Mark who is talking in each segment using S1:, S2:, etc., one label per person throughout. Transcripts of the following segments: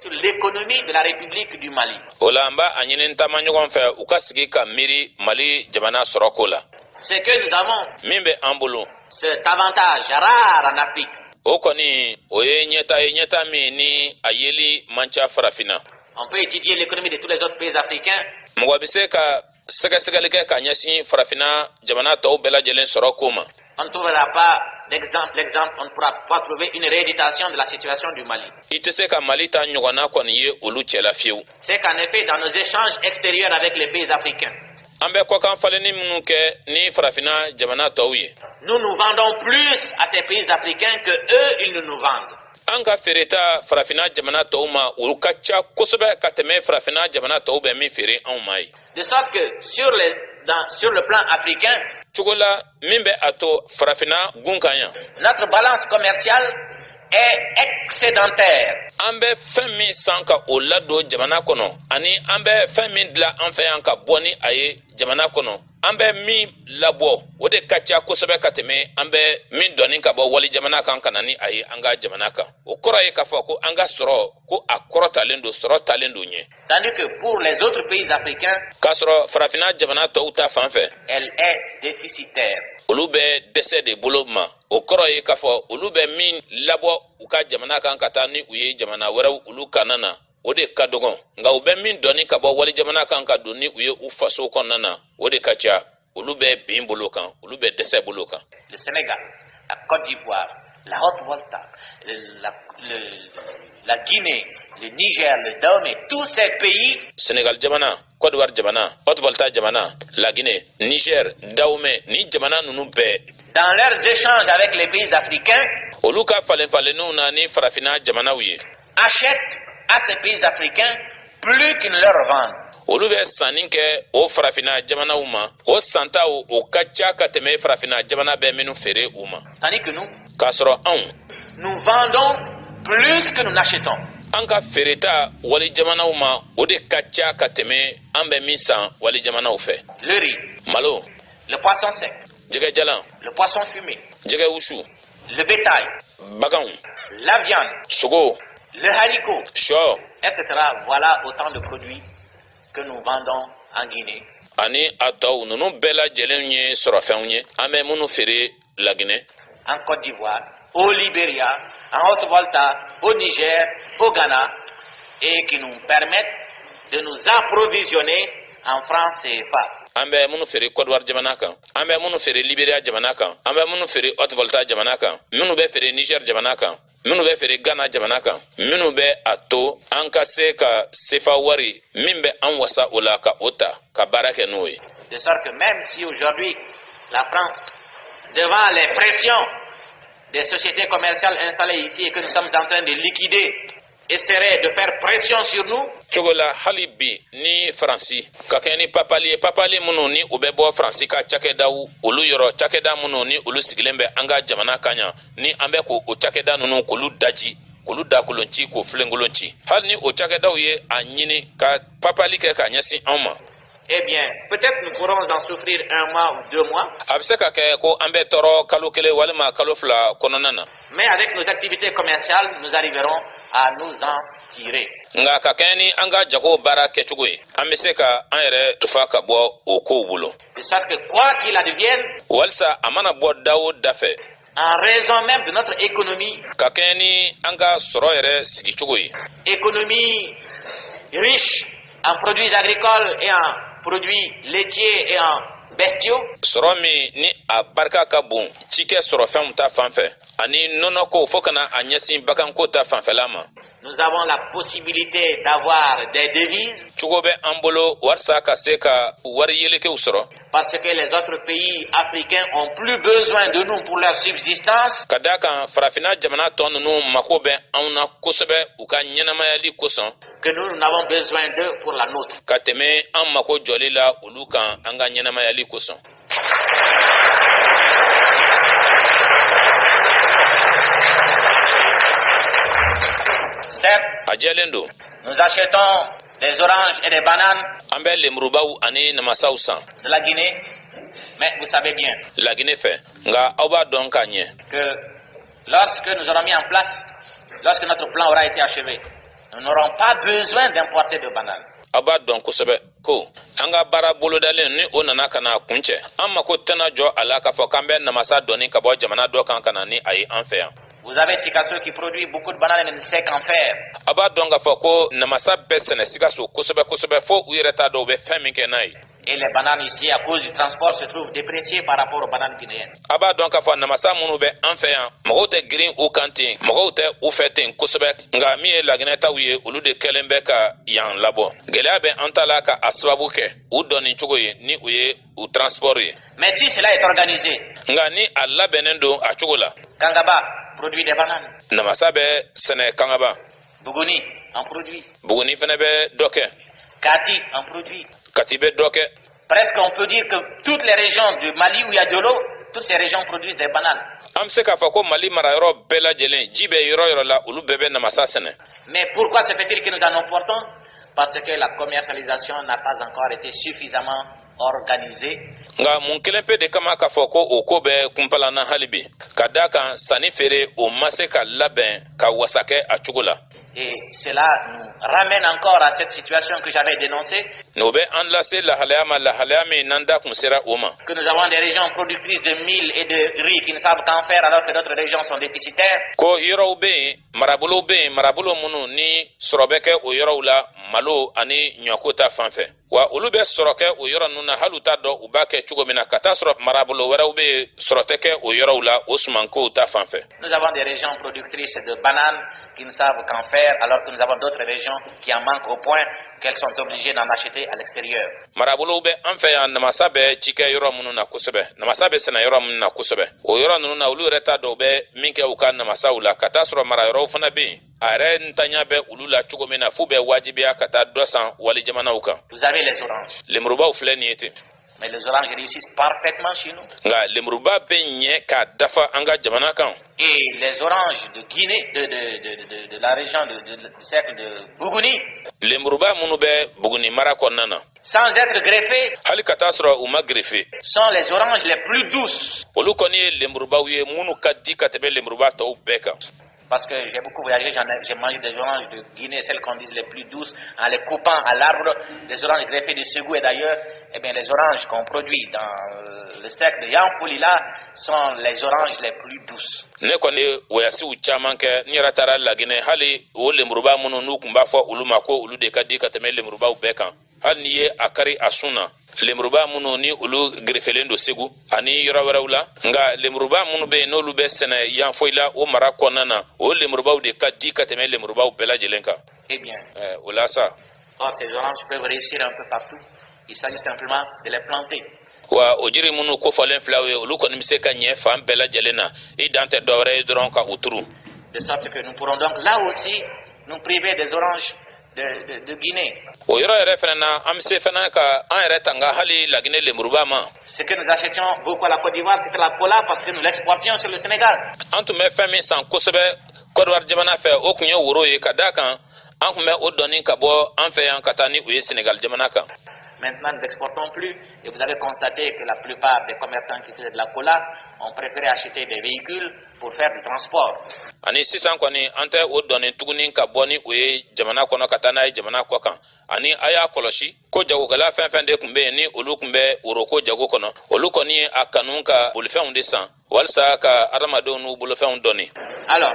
S1: sur l'économie de la République du Mali.
S2: Olamba anyinin tamanyogon fe ukasigi ka miri Mali jamana sorokola.
S1: C'est que nous avons
S2: Mimbe ambulu.
S1: cet avantage rare en Afrique.
S2: Okoni oye nyeta mi ni ayeli mancha farafina.
S1: On peut étudier l'économie de tous les autres pays africains.
S2: Mwabise ka sega ka nyasi farafina jamana to bela jelen sorokoma.
S1: On ne trouvera pas l'exemple, on ne pourra pas trouver une rééditation de la situation du Mali.
S2: C'est qu'en
S1: effet, dans nos échanges extérieurs avec les pays africains, nous nous vendons plus à ces pays africains que eux, ils ne nous vendent. De sorte que sur le plan africain, notre balance commerciale est excédentaire.
S2: Ambe femi sanka olado jamana kono ani ambe femi dla anfe anka boni aye jamana kono ambe mi labo wode kacha kosobe kateme ambe min doni ka bo wali jamana kan kanani aye anga jamana ka okora ye kafa ko anga soro ko akoro talendo soro talendo nye.
S1: Tandis que pour les autres pays africains,
S2: kasoro farafina jamana to uta fanfe
S1: elle est déficitaire.
S2: Olube dese de boloma okoro ye kafo olube min labo uka jamana kan katani uye jamana wera ulu kanana ode kadogon nga ube min doni kabo wali jamana kan ka doni uye ufaso konana ode kacha olube bin bolokan olube dese bolokan.
S1: Le Sénégal, la Côte d'Ivoire, la Haute-Volta, la Guinée, le Niger, le Dahomey, tous ces pays.
S2: Sénégal jamana, Côte d'Ivoire jamana, Haute-Volta jamana, la Guinée, Niger, Dahomey, ni jamana nunu be.
S1: Dans leurs échanges avec les pays africains,
S2: oluka falen na ni farafina jamana uye
S1: achètent à ces pays africains plus qu'ils ne leur vendent.
S2: Olube saninke o farafina jamana uma o santa o kacha kateme farafina jamana be minu fere uma.
S1: Tandis que nous,
S2: kasoro
S1: nous vendons plus que nous n'achetons.
S2: Anka fereta wali jamana uma o de kacha kateme ambe misan wali jamana ufe.
S1: Le riz,
S2: malo,
S1: le poisson sec,
S2: jege jalan,
S1: le poisson fumé,
S2: jege ushu,
S1: le bétail,
S2: bagan,
S1: la viande,
S2: sogo,
S1: le haricot,
S2: sho,
S1: etc. Voilà autant de produits que nous vendons en Guinée.
S2: Ani ataw nunu bela jelenye sorafenye ame munu fere la Guinée,
S1: en Côte d'Ivoire, au Libéria, en Haute-Volta, au Niger, au Ghana, et qui nous permettent de nous approvisionner en francs CFA.
S2: Ambe munu fere Côte d'Ivoire jamana kan, ambe munu fere Libéria jamana kan, ambe munu fere Haute-Volta jamana kan, munu be fere Niger jamana kan, munu be fere Ghana jamana kan, munu be ato anka se ka sefa wari mimbe anwasa ola ka ota ka barake noe.
S1: De sorte que même si aujourd'hui la France, devant les pressions des sociétés commerciales installées ici et que nous sommes en train de liquider, essaierait de faire pression sur nous.
S2: Chogola halibi ni Franci kakeni papali munu ni ubebo Franci ka chakeda ulu yoro chakeda munu ni ulu sigilembe anga jamana kanya ni ambe ko o chakeda nunu kulu daji kulu da kulonchi ko flengolonchi hal ni o chakeda ye anyini ka papali ke ka nyasi anma.
S1: Eh bien, peut-être nous pourrons en souffrir 1 mois ou 2 mois.
S2: Abseka ke ko ambe toro kalokele walima kalofla kononana.
S1: Mais avec nos activités commerciales, nous arriverons à nous en tirer.
S2: Nga kakeni anga jago bara kechugoy ameseka anere tufaka bo okowulo.
S1: De sorte que quoi qu'il advienne,
S2: walsa amana bo dawo dafe
S1: en raison même de notre économie,
S2: kakeni anga soroyere sigichugoy,
S1: économie riche en produits agricoles et en produits laitiers et en bestiaux,
S2: soromi ni abarka kabun chike sorofem ta fanfe ani nonoko fokana anyasi bakanko ta fanfelama.
S1: Nous avons la possibilité d'avoir des devises
S2: chugobe ambolo warsa kaseka wari yeleke usoro
S1: parce que les autres pays africains ont plus besoin de nous pour leur subsistance.
S2: Kadaka farafina jamana tonunu makobe auna kosobe uka nyenamayali koson
S1: que nous n'avons besoin d'eux pour la nôtre.
S2: Kateme an mako jolila ulukan anga nyenamayali koson.
S1: Certes, nous achetons des oranges et des bananes de la Guinée, mais vous savez bien que lorsque nous aurons mis en place, lorsque notre plan aura été achevé, nous n'aurons pas besoin d'importer de bananes.
S2: Aba don kosɛbɛ ko an ka baara bolodalen ni o nana ka na kuncɛ an mako tɛna jɔ a la k'a fɔ k'an bɛ namasa dɔɔni ka bɔ jamana dɔ kan ka na ni a ye an fɛ yan.
S1: Vous avez Sikasso qui produit beaucoup de bananes et ne sait qu'en faire.
S2: A b'a dɔn k'a fɔ ko namasa bɛɛ sɛnɛ Sikasso kosɛbɛ kosɛbɛ fo u yɛrɛ t'a dɔn u bɛ fɛn min kɛ n'a ye.
S1: Et les bananes ici, à cause du transport, se trouvent dépréciées par rapport aux bananes guinéennes.
S2: A b'a dɔn k'a fɔ namasa minnu bɛ an fɛ yan mɔgɔw tɛ girin u kan ten mɔgɔw tɛ u fɛ ten kosɛbɛ nka min ye laginɛtaw ye olu de kɛlen bɛ ka yan labɔ gɛlɛya bɛ an ta la ka a sababu kɛ u dɔnni cogo ye ni u ye u transport ye.
S1: Mais si cela est organisé,
S2: nka ni a labɛnnen don a cogo la.
S1: Kangaba produit des bananes.
S2: Namasa bɛ sɛnɛ Kangaba.
S1: Buguni en produit.
S2: Buguni fɛnɛ bɛ dɔ kɛ.
S1: Kati en produit.
S2: Kati bɛ dɔ kɛ.
S1: Presque on peut dire que toutes les régions du Mali où il y a de l'eau, toutes ces régions produisent des bananes.
S2: An bɛ se k'a fɔ ko Mali marayɔrɔ bɛɛ lajɛlen ji bɛ yɔrɔ yɔrɔ la olu bɛɛ bɛ namasa sɛnɛ.
S1: Mais pourquoi se fait-il que nous en importons? Parce que la commercialisation n'a pas encore été suffisamment organisée.
S2: Nka mun kelen pe de kama k'a fɔ ko o ko bɛ kunpalanna hali bi ka d'a kan sanni feere o ma se ka labɛn ka wasa kɛ a cogo la.
S1: Et cela nous ramène encore à cette situation que j'avais dénoncée.
S2: N'o bɛ an lase lahalaya ma lahalaya min n'an da kun sera o ma.
S1: Que nous avons des régions productrices de mil et de riz qui ne savent qu'en faire alors que d'autres régions sont déficitaires.
S2: Ko yɔrɔw bɛ yen marabolow bɛ yen marabolo minnu ni sɔrɔ bɛ kɛ o yɔrɔw la malo ani ɲɔko ta fan fɛ. Wa olu bɛ sɔrɔ kɛ o yɔrɔ ninnu na hali u t'a dɔn u b'a kɛ cogo min na ka taa sɔrɔ marabolo wɛrɛw bɛ yen sɔrɔ tɛ kɛ o yɔrɔw la o sumankow ta fan fɛ.
S1: Nous avons des régions productrices de bananes qui ne savent qu'en faire alors que nous avons d'autres régions qui en manquent au point qu'elles sont obligées d'en acheter à l'extérieur.
S2: Marabolow bɛ an fɛ yan namasa bɛ ci kɛ yɔrɔ minnu na kosɛbɛ namasa bɛ sɛnɛ yɔrɔ minnu na kosɛbɛ o yɔrɔ ninnu na olu yɛrɛ t'a dɔn u bɛ min kɛ u ka namasaw la ka taa sɔrɔ marayɔrɔw fana bɛ yen a yɛrɛ ntanya bɛ olu la cogo min na f'u bɛ wajibiya ka taa dɔ san wali jamanaw kan.
S1: Vous avez les oranges.
S2: Lemurubaw filɛ nin ye ten.
S1: Mais les oranges réussissent parfaitement chez nous.
S2: Nka lemuruba bɛ ɲɛ k'a dafa an ka jamana kan.
S1: Et les oranges de Guinée, de la région du cercle de Bougouni,
S2: lemuruba minnu bɛ Buguni mara kɔnɔna na.
S1: sans être greffés,
S2: hali ka taa sɔrɔ u ma greffe.
S1: sont les oranges les plus douces.
S2: Olu kɔni ye lemurubaw ye minnu ka di ka tɛmɛ lemuruba tɔw bɛɛ kan.
S1: Parce que j'ai beaucoup voyagé, j'ai mangé des oranges de Guinée, celles qu'on dit les plus douces, en les coupant à l'arbre, des oranges greffées de Ségou et d'ailleurs, eh bien les oranges qu'on produit dans le cercle de Yampoulila sont les oranges les plus douces.
S2: Ne kɔni wayasiw caman kɛ n yɛrɛ taara Laginɛ hali o lemuruba minnu n'u kun b'a fɔ olu ma ko olu de ka di ka tɛmɛ lemurubaw bɛɛ kan. Hali n'i ye a kari a sun na lemuruba minnu ni olu greffelen don Segu ani yɔrɔ wɛrɛw la nka lemuruba minnu bɛ yen n'olu bɛ sɛnɛ yan foyi la o mara kɔnɔna na o lemurubaw de ka di ka tɛmɛ lemurubaw bɛɛ lajɛlen kan.
S1: Eh bien,
S2: o la sa.
S1: Or ces oranges peuvent réussir un peu partout. Il s'agit simplement de les planter.
S2: Wa o jiri minnu kofɔlen filaw ye olu kɔni bɛ se ka ɲɛ fan bɛɛ lajɛlen na i dan tɛ dɔwɛrɛ ye dɔrɔn ka u turu.
S1: De sorte que nous pourrons donc là aussi nous priver des oranges de Guinée.
S2: O yɔrɔ yɛrɛ fana na an bɛ se fana ka an yɛrɛ tanga hali Laginɛ lemuruba ma.
S1: Ce que nous achetions beaucoup à la Côte d'Ivoire, c'était la cola parce que nous l'exportions sur le Sénégal.
S2: An tun bɛ fɛn min san kosɛbɛ Côte d'Ivoire jamana fɛ o tun ye woro ye ka d'a kan an tun bɛ o dɔnni ka bɔ an fɛ yan ka taa ni o ye Sénégal jamana kan.
S1: Maintenant, nous n'exportons plus et vous avez constaté que la plupart des commerçants qui faisaient de la cola ont préféré acheter des véhicules pour faire du transport.
S2: Ani sisan kɔni an tɛ o dɔnni tuguni ka bɔ ni o ye jamana kɔnɔ ka taa n'a ye jamana kɔ kan ani a y'a kɔlɔsi ko jagokɛla fɛn fɛn de tun bɛ yen ni olu tun bɛ woroko jago kɔnɔ olu kɔni ye a kanu ka bolifɛnw de san walasa ka adamadenw n'u bolofɛnw dɔnni.
S1: Alors,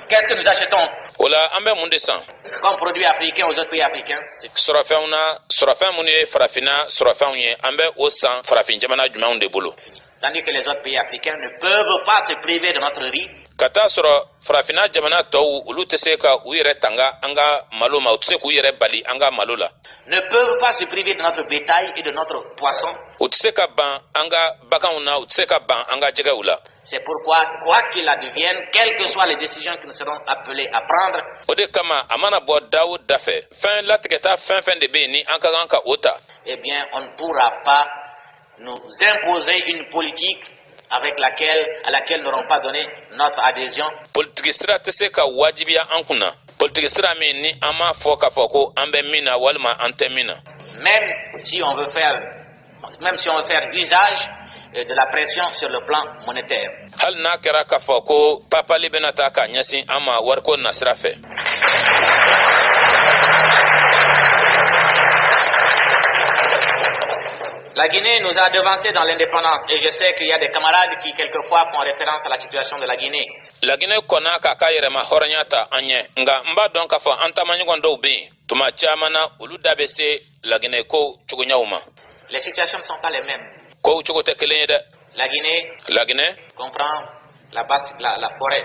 S1: qu'est-ce que nous achetons?
S2: O la an bɛ mun de san?
S1: Comme produits africains aux autres pays africains.
S2: Sɔrɔfɛnw na sɔrɔfɛn minnu ye farafinna sɔrɔfɛnw ye an bɛ o san farafin jamana jumɛnw de bolo.
S1: Tandis que les autres pays africains ne peuvent pas se priver de notre riz.
S2: Ka taa sɔrɔ farafinna jamana tɔw olu tɛ se ka u yɛrɛ tanga an ka malo ma u tɛ se k'u yɛrɛ bali an ka malo la.
S1: Ne peuvent pas se priver de notre bétail et de notre poisson.
S2: U tɛ se ka ban an ka baganw na u tɛ se ka ban an ka jɛgɛw la.
S1: C'est pourquoi, quoi qu'il advienne, quelles que soient les décisions que nous serons appelés à prendre,
S2: O de kama a mana bɔ da o da fɛ fɛn latigɛta fɛn fɛn de bɛ yen ni an ka kan ka o ta.
S1: eh bien, on ne pourra pas nous imposer une politique à laquelle nous n'aurons pas donné notre adhésion.
S2: Politiki sira tɛ se ka wajibiya an kunna politiki sira min ni an m'a fɔ k'a fɔ ko an bɛ min na walima an tɛ min na.
S1: Même si on veut faire usage de la pression sur le plan monétaire.
S2: Hali n'a kɛra k'a fɔ ko papali bɛna taa ka ɲɛsin an ma wariko nasira fɛ.
S1: La Guinée nous a devancés dans l'indépendance et je sais qu'il y a des camarades qui quelquefois font référence à la situation de la Guinée.
S2: La Guinée kona kaka yerema horanyata anye nga mba don ka fo antamanyi gondo be tuma chamana ulu dabese la Guinée ko chugunyauma.
S1: Les situations ne sont pas les mêmes.
S2: Ko chugote kelende.
S1: La Guinée comprend la forêt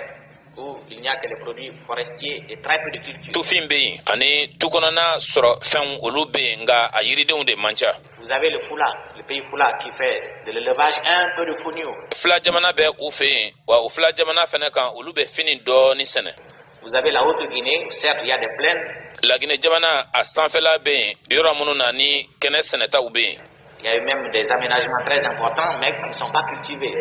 S1: où il n'y a que les produits forestiers et très peu de culture.
S2: Tout fin be ani tukonana soro fen ulu be nga ayiride unde mancha.
S1: Vous avez le Fula, le pays Fula qui fait de l'élevage un peu de fonio.
S2: Fula jamana be ufe wa ufla jamana feneka ulu be fini do ni sene.
S1: Vous avez la Haute-Guinée, certes il y a des plaines.
S2: La Guinée jamana a sanfela be yoro mununa ni kene seneta ube.
S1: Il y a eu même des aménagements très importants mais qui ne sont pas cultivés.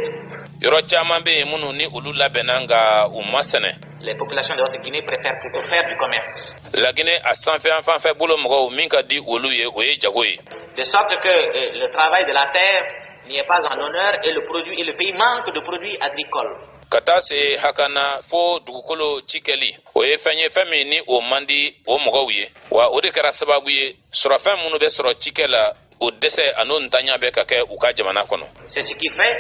S2: Yoro chama be munu ni ulu labenanga umasene.
S1: Les populations de Haute-Guinée préfèrent plutôt faire du commerce.
S2: La Guinée a sanfé enfin fait boulot moko minka di ulu ye oye jagoye.
S1: De sorte que le travail de la terre n'y est pas en honneur et le pays manque de produits agricoles.
S2: Kata se hakana fo dugukolo chikeli oye fenye femi ni o mandi o mogo wiye wa ode kara sababu ye sura fem munu be sura chikela o dese anon ntanya be kake uka jamana kono.
S1: C'est ce qui fait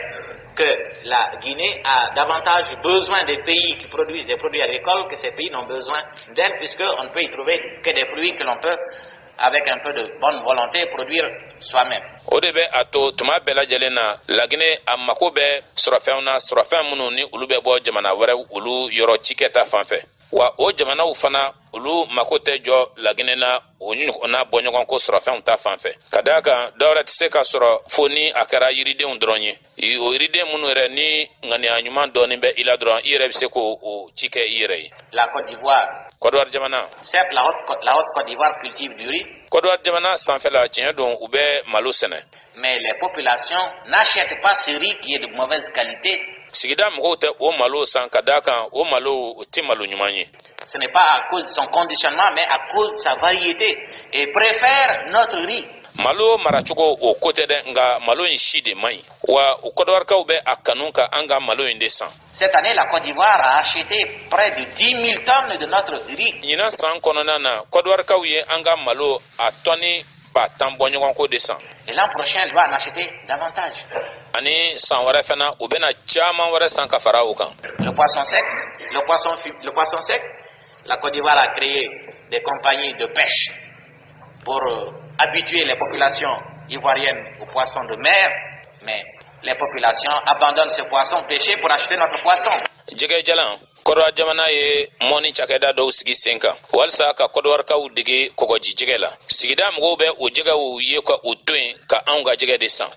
S1: que la Guinée a davantage besoin des pays qui produisent des produits agricoles que ces pays n'ont besoin d'elle, puisqu'on ne peut y trouver que des fruits que l'on peut, avec un peu de bonne volonté, produire soi-même.
S2: Odebe ato tuma bela jelena la Guinée amako be surafen munu ni ulu be bo jamana were ulu yoro chiketa fanfe wa o jamana ufana ulu makote jo la Guinée na onyu ona bonyogon ko surafen ta fanfe kadaka dawra tseka sura foni akara yiride undronye o yiride munu re ni ngani anyuma doni be ila dron ire bise ko o chike ire.
S1: La Côte d'Ivoire.
S2: Côte d'Ivoire jamana.
S1: Certes la haute Côte d'Ivoire cultive du riz.
S2: Côte d'Ivoire jamana sans fait la tien don ube malo sene.
S1: Mais les populations n'achètent pas ce riz qui est de mauvaise qualité.
S2: Sigida mgote o malo san kadaka o malo timalo nyumanyi.
S1: Ce n'est pas à cause de son conditionnement mais à cause de sa variété et préfèrent notre riz.
S2: Malo marachugo o côté de nga malo nshide mai wa o Côte d'Ivoire ka ube akanunka anga malo indesan.
S1: Cette année, la Côte d'Ivoire a acheté près de 10 000 tonnes de notre riz.
S2: Nina san konona na Côte d'Ivoire ka uye anga malo a toni ba tambonyo ko desan.
S1: Et l'an prochain, elle va en acheter davantage.
S2: Ani san wara fana ubena chama wara san kafara ukan.
S1: Le poisson sec, la Côte d'Ivoire a créé des compagnies de pêche pour habituer les populations ivoiriennes aux poissons de mer, mais les populations abandonnent ce poisson pêché pour acheter notre poisson.
S2: Jige jalan korwa jamana ye moni chakeda do sigi senka walsa ka kodwar ka udige kogoji jigela sigida mgo be o jiga u ye ko udwin ka anga jige de san.